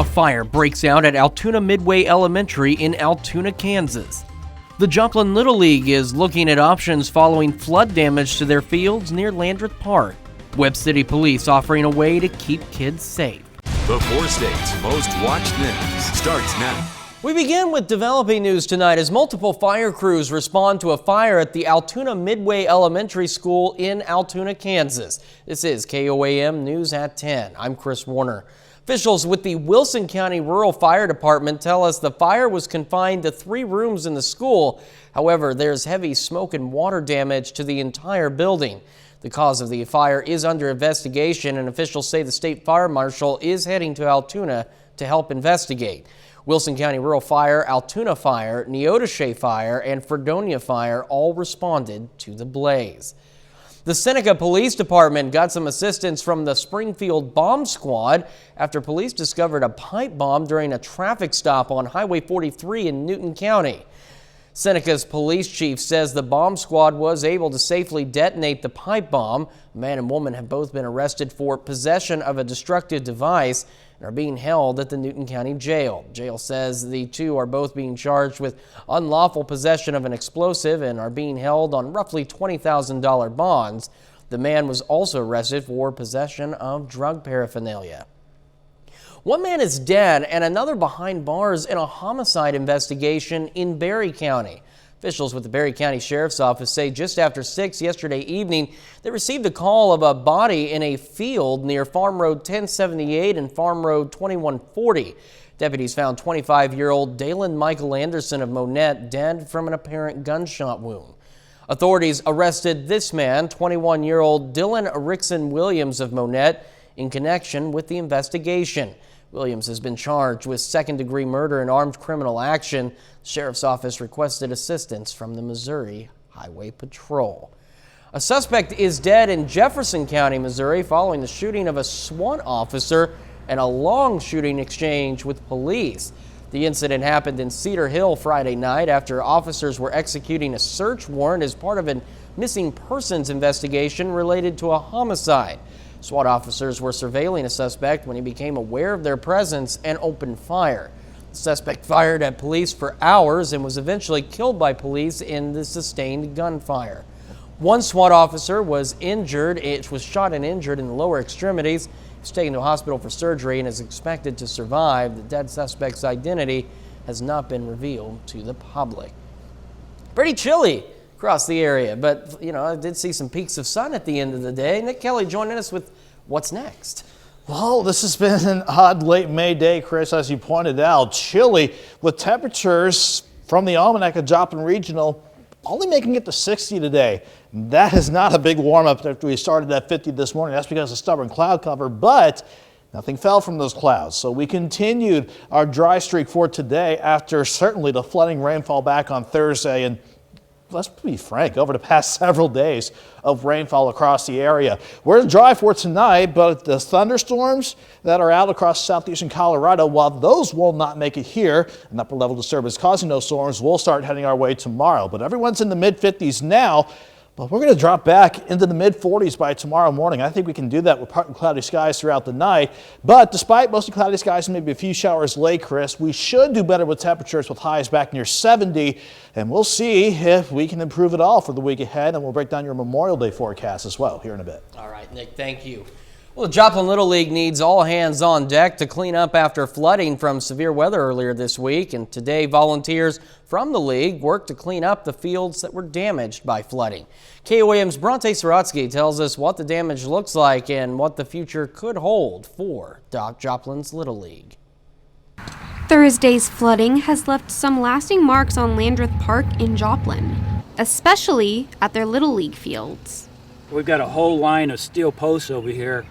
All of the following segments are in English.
A fire breaks out at Altoona Midway Elementary in Altoona, Kansas. The Joplin Little League is looking at options following flood damage to their fields near Landreth Park. Webb City Police offering a way to keep kids safe. The 4 states' most watched news starts now. We begin with developing news tonight as multiple fire crews respond to a fire at the Altoona Midway Elementary School in Altoona, Kansas. This is KOAM News at 10. I'm Chris Warner. Officials with the Wilson County Rural Fire Department tell us the fire was confined to 3 rooms in the school. However, there's heavy smoke and water damage to the entire building. The cause of the fire is under investigation, and officials say the state fire marshal is heading to Altoona to help investigate. Wilson County Rural Fire, Altoona Fire, Neodesha Fire, and Fredonia Fire all responded to the blaze. The Seneca Police Department got some assistance from the Springfield Bomb Squad after police discovered a pipe bomb during a traffic stop on Highway 43 in Newton County. Seneca's police chief says the bomb squad was able to safely detonate the pipe bomb. A man and woman have both been arrested for possession of a destructive device and are being held at the Newton County Jail. Jail says the two are both being charged with unlawful possession of an explosive and are being held on roughly $20,000 bonds. The man was also arrested for possession of drug paraphernalia. One man is dead and another behind bars in a homicide investigation in Berry County. Officials with the Berry County Sheriff's Office say just after 6 yesterday evening, they received a call of a body in a field near Farm Road 1078 and Farm Road 2140. Deputies found 25-year-old Dalen Michael Anderson of Monette dead from an apparent gunshot wound. Authorities arrested this man, 21-year-old Dylan Rickson Williams of Monette, in connection with the investigation. Williams has been charged with second-degree murder and armed criminal action. The Sheriff's Office requested assistance from the Missouri Highway Patrol. A suspect is dead in Jefferson County, Missouri, following the shooting of a SWAT officer and a long shooting exchange with police. The incident happened in Cedar Hill Friday night after officers were executing a search warrant as part of a missing persons investigation related to a homicide. SWAT officers were surveilling a suspect when he became aware of their presence and opened fire. The suspect fired at police for hours and was eventually killed by police in the sustained gunfire. One SWAT officer was shot and injured in the lower extremities. He was taken to a hospital for surgery and is expected to survive. The dead suspect's identity has not been revealed to the public. Pretty chilly across the area, but I did see some peaks of sun at the end of the day. Nick Kelly joining us with what's next. Well, this has been an odd late May day, Chris, as you pointed out. Chilly with temperatures from the Almanac of Joplin Regional only making it to 60 today. That is not a big warm up after we started at 50 this morning. That's because of stubborn cloud cover, but nothing fell from those clouds. So we continued our dry streak for today after certainly the flooding rainfall back on Thursday, and let's be frank, over the past several days of rainfall across the area. We're dry for tonight, but the thunderstorms that are out across southeastern Colorado, while those will not make it here, an upper level disturbance causing those storms will start heading our way tomorrow. But everyone's in the mid-50s now. But we're going to drop back into the mid-40s by tomorrow morning. I think we can do that with partly cloudy skies throughout the night. But despite mostly cloudy skies and maybe a few showers late, Chris, we should do better with temperatures with highs back near 70. And we'll see if we can improve it all for the week ahead. And we'll break down your Memorial Day forecast as well here in a bit. All right, Nick, thank you. Well, the Joplin Little League needs all hands on deck to clean up after flooding from severe weather earlier this week. And today, volunteers from the league worked to clean up the fields that were damaged by flooding. KOAM's Bronte Sorotsky tells us what the damage looks like and what the future could hold for Joplin's Little League. Thursday's flooding has left some lasting marks on Landreth Park in Joplin, especially at their Little League fields. We've got a whole line of steel posts over here,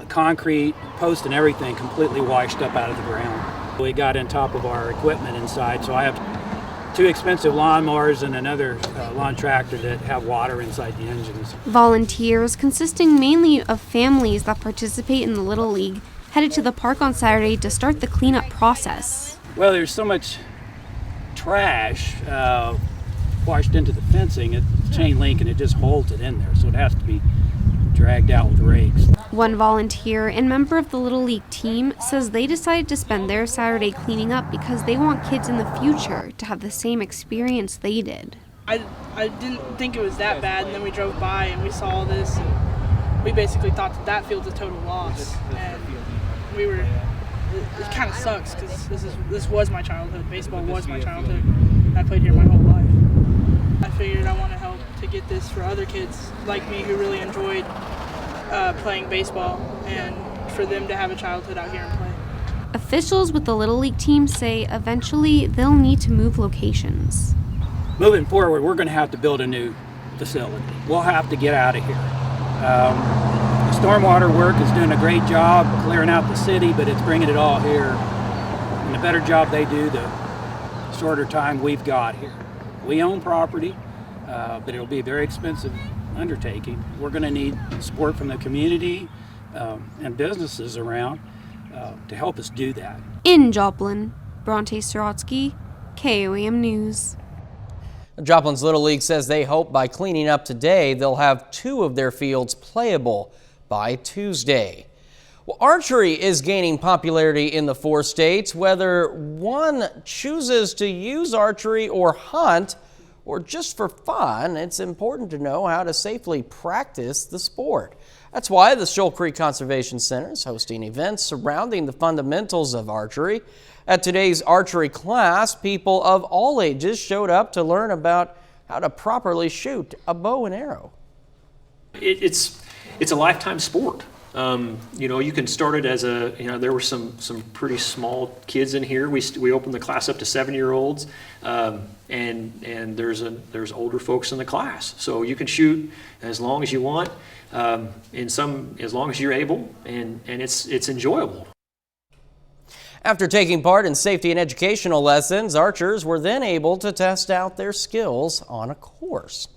concrete post and everything completely washed up out of the ground. We got on top of our equipment inside, so I have 2 expensive lawnmowers and another lawn tractor that have water inside the engines. Volunteers, consisting mainly of families that participate in the Little League, headed to the park on Saturday to start the cleanup process. Well, there's so much trash washed into the fencing, it's chain link, and it just holds it in there, so it has to be dragged out with rakes. One volunteer and member of the Little League team says they decided to spend their Saturday cleaning up because they want kids in the future to have the same experience they did. I didn't think it was that bad, and then we drove by and we saw this, and we basically thought that field's a total loss. And it kind of sucks because this was my childhood. Baseball was my childhood. I played here my whole life. I figured I want to help to get this for other kids like me who really enjoyed playing baseball, and for them to have a childhood out here and play. Officials with the Little League team say eventually they'll need to move locations. Moving forward, we're going to have to build a new facility. We'll have to get out of here. The stormwater work is doing a great job clearing out the city, but it's bringing it all here. And the better job they do, the shorter time we've got here. We own property, but it'll be a very expensive undertaking. We're going to need support from the community and businesses around to help us do that. In Joplin, Bronte Sorotsky, KOAM News. Joplin's Little League says they hope by cleaning up today, they'll have 2 of their fields playable by Tuesday. Well, archery is gaining popularity in the 4 states. Whether one chooses to use archery or hunt, or just for fun, it's important to know how to safely practice the sport. That's why the Shoal Creek Conservation Center is hosting events surrounding the fundamentals of archery. At today's archery class, people of all ages showed up to learn about how to properly shoot a bow and arrow. It's a lifetime sport. You can start it as there were some pretty small kids in here. We opened the class up to 7-year-olds, and there's older folks in the class. So you can shoot as long as you want, as long as you're able, and it's enjoyable. After taking part in safety and educational lessons, archers were then able to test out their skills on a course.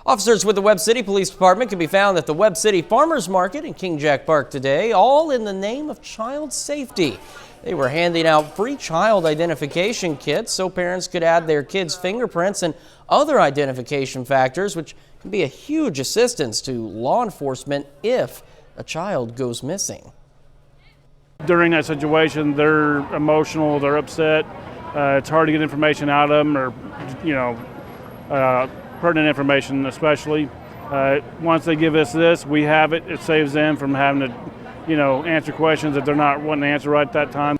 Officers with the Webb City Police Department can be found at the Webb City Farmers Market in King Jack Park today, all in the name of child safety. They were handing out free child identification kits so parents could add their kids' fingerprints and other identification factors, which can be a huge assistance to law enforcement if a child goes missing. During that situation, they're emotional, they're upset. It's hard to get information out of them, or, pertinent information especially. Once they give us this, we have it. It saves them from having to, answer questions that they're not wanting to answer right at that time.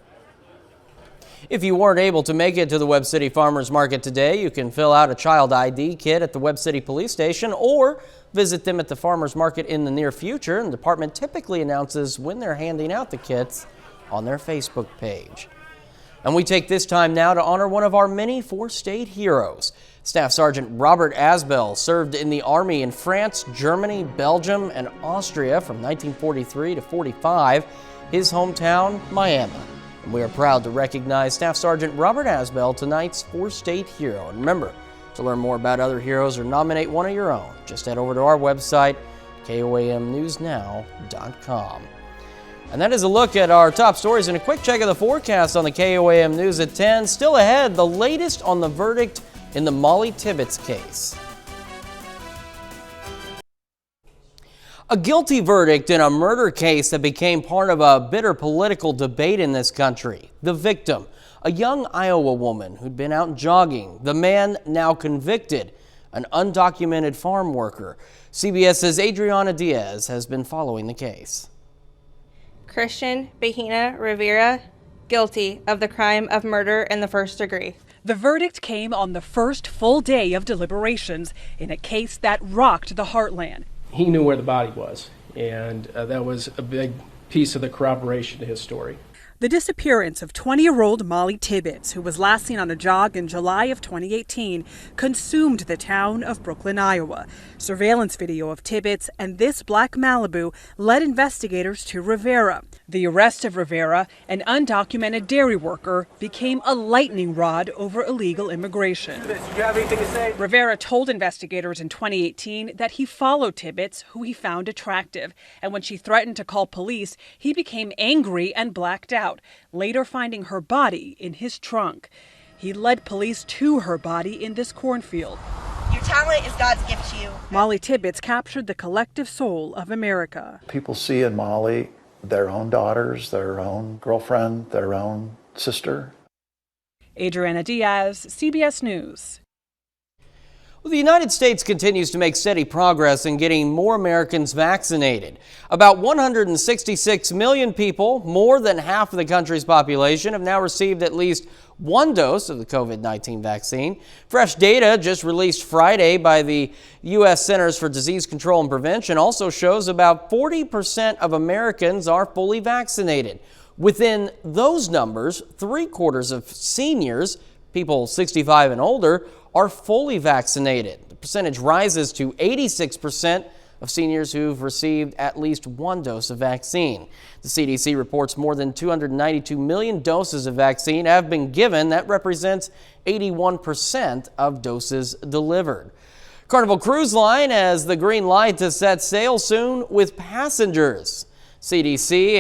If you weren't able to make it to the Webb City Farmers Market today, you can fill out a child ID kit at the Webb City Police Station or visit them at the Farmers Market in the near future. And the department typically announces when they're handing out the kits on their Facebook page. And we take this time now to honor one of our many 4-state heroes. Staff Sergeant Robert Asbell served in the Army in France, Germany, Belgium, and Austria from 1943 to 45, his hometown, Miami. And we are proud to recognize Staff Sergeant Robert Asbell, tonight's 4-state hero. And remember, to learn more about other heroes or nominate one of your own, just head over to our website, KOAMNewsNow.com. And that is a look at our top stories and a quick check of the forecast on the KOAM News at 10. Still ahead, the latest on the verdict in the Mollie Tibbets case. A guilty verdict in a murder case that became part of a bitter political debate in this country. The victim, a young Iowa woman who'd been out jogging. The man now convicted, an undocumented farm worker. CBS's Adriana Diaz has been following the case. Christian Bahena Rivera, guilty of the crime of murder in the first degree. The verdict came on the first full day of deliberations in a case that rocked the heartland. He knew where the body was, and that was a big piece of the corroboration to his story. The disappearance of 20-year-old Mollie Tibbets, who was last seen on a jog in July of 2018, consumed the town of Brooklyn, Iowa. Surveillance video of Tibbets and this black Malibu led investigators to Rivera. The arrest of Rivera, an undocumented dairy worker, became a lightning rod over illegal immigration. Do you have anything to say? Rivera told investigators in 2018 that he followed Tibbets, who he found attractive, and when she threatened to call police, he became angry and blacked out, later finding her body in his trunk. He led police to her body in this cornfield. You talent is God's gift to you. Mollie Tibbets captured the collective soul of America. People see in Mollie their own daughters, their own girlfriend, their own sister. Adriana Diaz, CBS News. Well, the United States continues to make steady progress in getting more Americans vaccinated. About 166 million people, more than half of the country's population, have now received at least one dose of the COVID-19 vaccine. Fresh data just released Friday by the U.S. Centers for Disease Control and Prevention also shows about 40% of Americans are fully vaccinated. Within those numbers, 3/4 of seniors, people 65 and older, are fully vaccinated. The percentage rises to 86% of seniors who've received at least one dose of vaccine. The CDC reports more than 292 million doses of vaccine have been given. That represents 81% of doses delivered. Carnival Cruise Line has the green light to set sail soon with passengers. CDC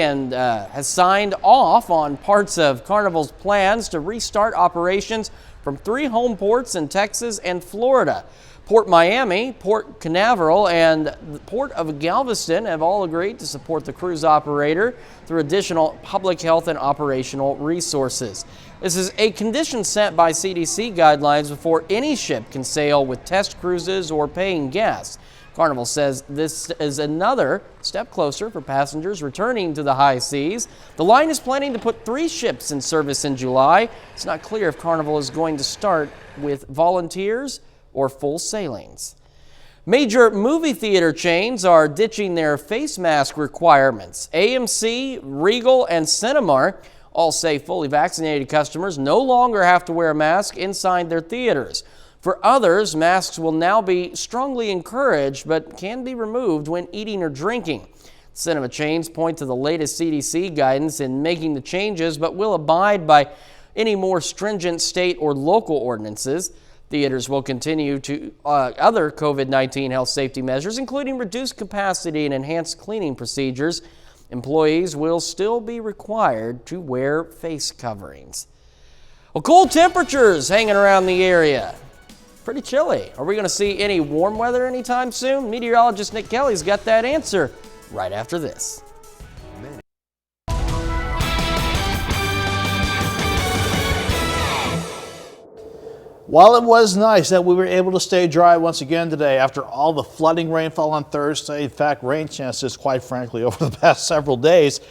has signed off on parts of Carnival's plans to restart operations from 3 home ports in Texas and Florida. Port Miami, Port Canaveral, and the Port of Galveston have all agreed to support the cruise operator through additional public health and operational resources. This is a condition set by CDC guidelines before any ship can sail with test cruises or paying guests. Carnival says this is another step closer for passengers returning to the high seas. The line is planning to put 3 ships in service in July. It's not clear if Carnival is going to start with volunteers or full sailings. Major movie theater chains are ditching their face mask requirements. AMC, Regal, and Cinemark all say fully vaccinated customers no longer have to wear a mask inside their theaters. For others, masks will now be strongly encouraged but can be removed when eating or drinking. Cinema chains point to the latest CDC guidance in making the changes but will abide by any more stringent state or local ordinances. Theaters will continue to other COVID-19 health safety measures, including reduced capacity and enhanced cleaning procedures. Employees will still be required to wear face coverings. Well, cool temperatures hanging around the area. Pretty chilly. Are we going to see any warm weather anytime soon? Meteorologist Nick Kelly's got that answer right after this. While it was nice that we were able to stay dry once again today after all the flooding rainfall on Thursday, in fact, rain chances, quite frankly, over the past several days,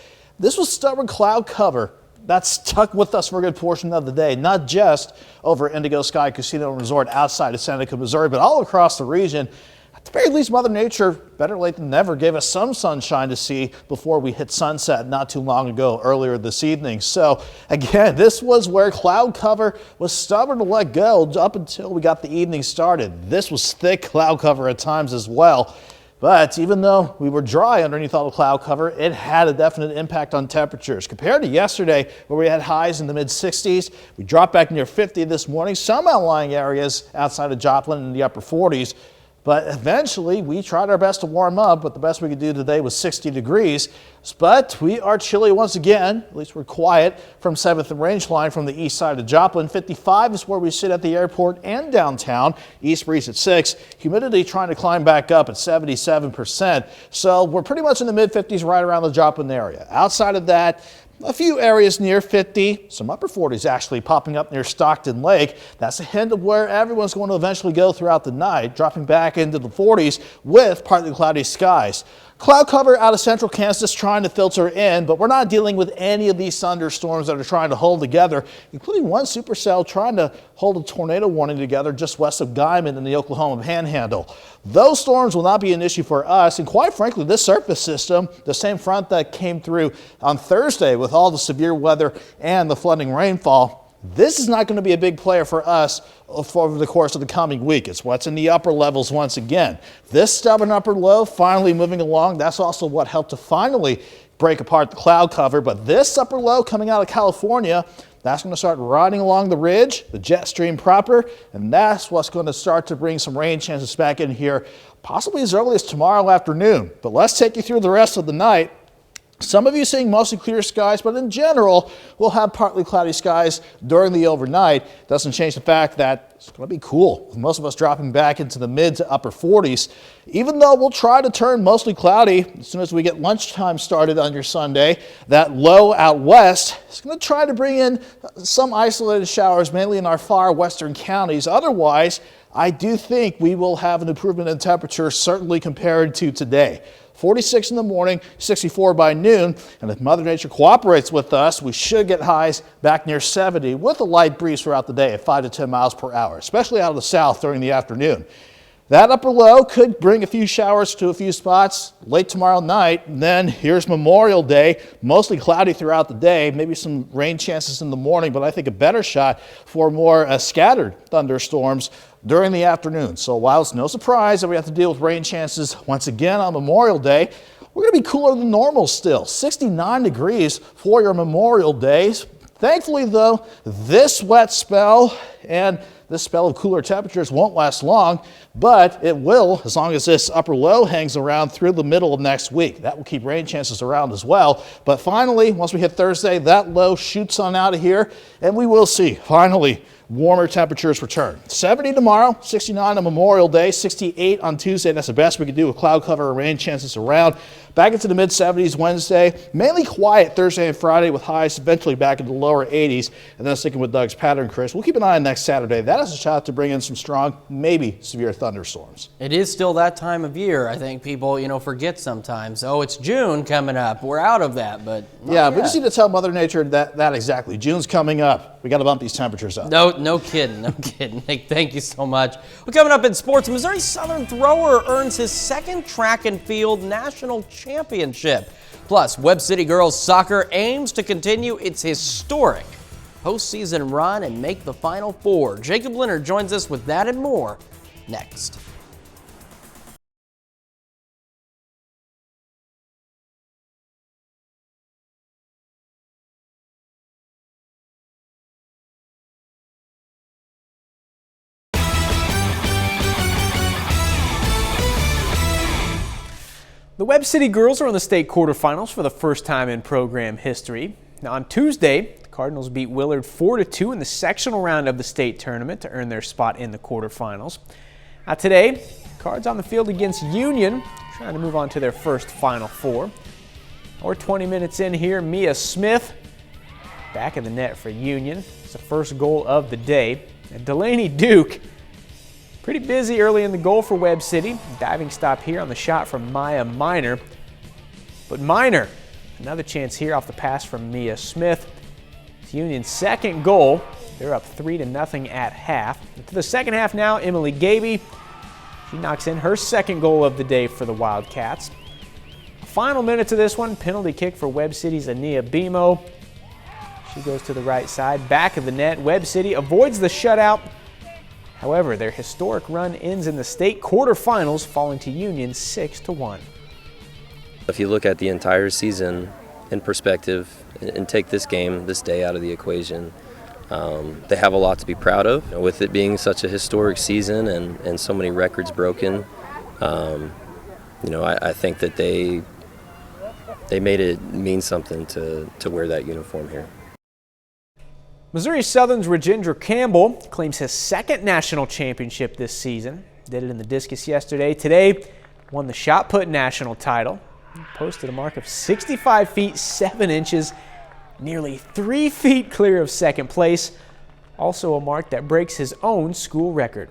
this was stubborn cloud cover that stuck with us for a good portion of the day, not just over Indigo Sky Casino and Resort outside of Seneca, Missouri, but all across the region. At the very least, Mother Nature, better late than never, gave us some sunshine to see before we hit sunset not too long ago, earlier this evening. So again, this was where cloud cover was stubborn to let go up until we got the evening started. This was thick cloud cover at times as well. But even though we were dry underneath all the cloud cover, it had a definite impact on temperatures. Compared to yesterday, where we had highs in the mid-60s, we dropped back near 50 this morning. Some outlying areas outside of Joplin in the upper 40s. But eventually, we tried our best to warm up, but the best we could do today was 60 degrees. But we are chilly once again, at least we're quiet, from 7th and Range Line from the east side of Joplin. 55 is where we sit at the airport and downtown. East breeze at 6. Humidity trying to climb back up at 77%. So we're pretty much in the mid-50s right around the Joplin area. Outside of that, a few areas near 50, some upper 40s actually popping up near Stockton Lake. That's a hint of where everyone's going to eventually go throughout the night, dropping back into the 40s with partly cloudy skies. Cloud cover out of central Kansas trying to filter in, but we're not dealing with any of these thunderstorms that are trying to hold together, including one supercell trying to hold a tornado warning together just west of Guyman in the Oklahoma Panhandle. Those storms will not be an issue for us, and quite frankly, this surface system, the same front that came through on Thursday with all the severe weather and the flooding rainfall, this is not going to be a big player for us over the course of the coming week. It's what's in the upper levels once again. This stubborn upper low finally moving along. That's also what helped to finally break apart the cloud cover. But this upper low coming out of California, that's going to start riding along the ridge, the jet stream proper, and that's what's going to start to bring some rain chances back in here, possibly as early as tomorrow afternoon. But let's take you through the rest of the night. Some of you seeing mostly clear skies, but in general, we'll have partly cloudy skies during the overnight. Doesn't change the fact that it's going to be cool, with most of us dropping back into the mid to upper 40s. Even though we'll try to turn mostly cloudy as soon as we get lunchtime started on your Sunday, that low out west is going to try to bring in some isolated showers, mainly in our far western counties. Otherwise, I do think we will have an improvement in temperature, certainly compared to today. 46 in the morning, 64 by noon, and if Mother Nature cooperates with us, we should get highs back near 70 with a light breeze throughout the day at 5 to 10 miles per hour, especially out of the south during the afternoon. That upper low could bring a few showers to a few spots late tomorrow night. And then here's Memorial Day, mostly cloudy throughout the day, maybe some rain chances in the morning, but I think a better shot for more scattered thunderstorms during the afternoon. So while it's no surprise that we have to deal with rain chances once again on Memorial Day, we're going to be cooler than normal still. 69 degrees for your Memorial Days. Thankfully, though, this wet spell and this spell of cooler temperatures won't last long, but it will as long as this upper low hangs around through the middle of next week. That will keep rain chances around as well. But finally, once we hit Thursday, that low shoots on out of here, and we will see, finally, warmer temperatures return. 70 tomorrow, 69 on Memorial Day, 68 on Tuesday. That's the best we can do with cloud cover and rain chances around. Back into the mid-70s Wednesday. Mainly quiet Thursday and Friday with highs eventually back into the lower 80s. And then sticking with Doug's pattern, Chris, we'll keep an eye on next Saturday. That is a shot to bring in some strong, maybe severe thunderstorms. It is still that time of year. I think people, forget sometimes. Oh, it's June coming up. We're out of that, but yeah, we just need to tell Mother Nature that exactly. June's coming up. We got to bump these temperatures up. No kidding. Nick, thank you so much. Well, coming up in sports, Missouri Southern thrower earns his second track and field national championship. Plus, Webb City girls soccer aims to continue its historic postseason run and make the Final Four. Jacob Leonard joins us with that and more next. The Webb City girls are in the state quarterfinals for the first time in program history. Now on Tuesday, the Cardinals beat Willard 4-2 in the sectional round of the state tournament to earn their spot in the quarterfinals. Now today, Cards on the field against Union, trying to move on to their first Final Four. We're 20 minutes in here. Mia Smith back in the net for Union. It's the first goal of the day. And Delaney Duke, pretty busy early in the goal for Webb City. Diving stop here on the shot from Maya Miner. But Miner, another chance here off the pass from Mia Smith. It's Union's second goal. They're up 3-0 at half. To the second half now, Emily Gaby. She knocks in her second goal of the day for the Wildcats. Final minutes of this one, penalty kick for Webb City's Ania Bimo. She goes to the right side, back of the net. Webb City avoids the shutout. However, their historic run ends in the state quarterfinals, falling to Union 6-1. If you look at the entire season in perspective and take this game, this day out of the equation, they have a lot to be proud of. With it being such a historic season and so many records broken, I think that they made it mean something to wear that uniform here. Missouri Southern's Rajendra Campbell claims his second national championship this season. Did it in the discus yesterday. Today, won the shot put national title. Posted a mark of 65 feet 7 inches, nearly 3 feet clear of second place. Also a mark that breaks his own school record.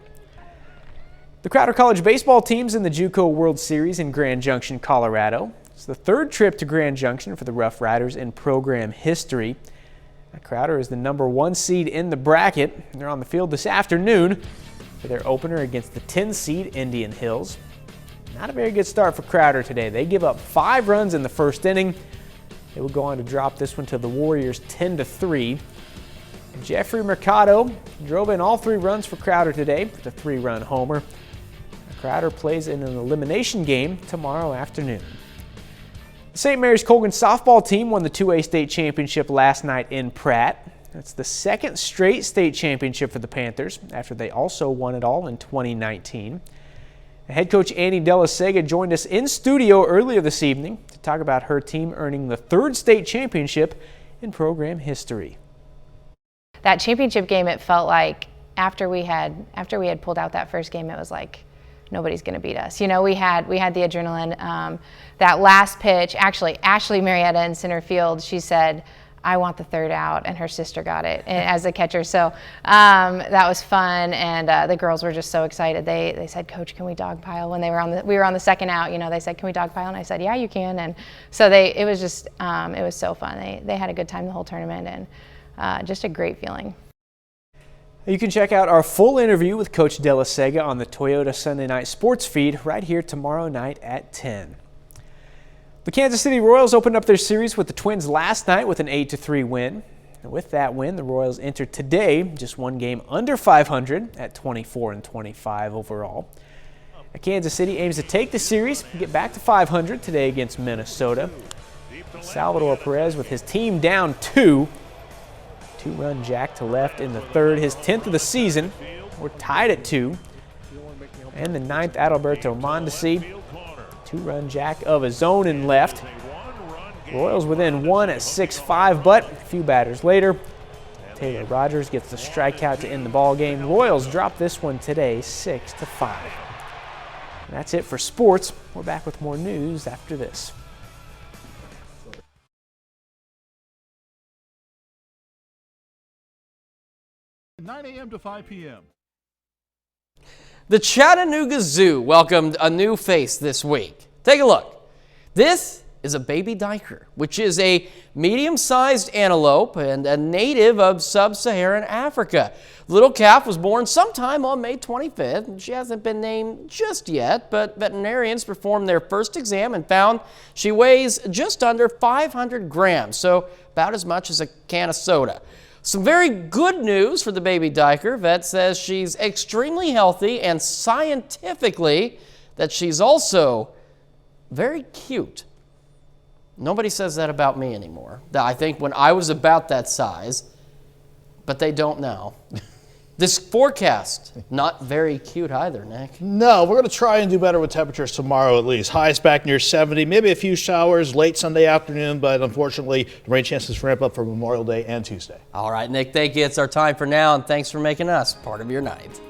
The Crowder College baseball team's in the JUCO World Series in Grand Junction, Colorado. It's the third trip to Grand Junction for the Rough Riders in program history. Crowder is the #1 seed in the bracket. They're on the field this afternoon for their opener against the 10 seed Indian Hills. Not a very good start for Crowder today. They give up 5 runs in the first inning. They will go on to drop this one to the Warriors 10-3. Jeffrey Mercado drove in all 3 runs for Crowder today with a 3-run homer. Crowder plays in an elimination game tomorrow afternoon. The St. Mary's Colgan softball team won the 2A state championship last night in Pratt. That's the second straight state championship for the Panthers after they also won it all in 2019. Head coach Annie Della Sega joined us in studio earlier this evening to talk about her team earning the 3rd state championship in program history. That championship game, it felt like after we had pulled out that first game, it was like nobody's going to beat us. You know, we had the adrenaline. That last pitch, actually, Ashley Marietta in center field, she said, "I want the 3rd out," and her sister got it as the catcher. So that was fun, and the girls were just so excited. They said, "Coach, can we dogpile?" When we were on the 2nd out, you know, they said, "Can we dogpile?" And I said, "Yeah, you can." And so it was just it was so fun. They had a good time the whole tournament, and just a great feeling. You can check out our full interview with Coach Della Sega on the Toyota Sunday Night Sports feed right here tomorrow night at 10. The Kansas City Royals opened up their series with the Twins last night with an 8-3 win. And with that win, the Royals entered today just one game under 500 at 24-25 overall. Kansas City aims to take the series and get back to 500 today against Minnesota. Salvador Perez with his team down 2. 2-run jack to left in the 3rd, his 10th of the season. We're tied at 2. And the 9th, Adalberto Mondesi. 2-run jack of his own in left. Royals within 1 at 6-5, but a few batters later, Taylor Rogers gets the strikeout to end the ball game. Royals drop this one today 6-5. And that's it for sports. We're back with more news after this. 9 a.m. to 5 p.m. The Chattanooga Zoo welcomed a new face this week. Take a look. This is a baby duiker, which is a medium-sized antelope and a native of sub-Saharan Africa. The little calf was born sometime on May 25th, and she hasn't been named just yet, but veterinarians performed their first exam and found she weighs just under 500 grams, so about as much as a can of soda. Some very good news for the baby duiker. Vet says she's extremely healthy, and scientifically that she's also very cute. Nobody says that about me anymore. I think when I was about that size, but they don't now. This forecast, not very cute either, Nick. No, we're going to try and do better with temperatures tomorrow at least. Highs back near 70, maybe a few showers late Sunday afternoon, but unfortunately, the rain chances ramp up for Memorial Day and Tuesday. All right, Nick, thank you. It's our time for now, and thanks for making us part of your night.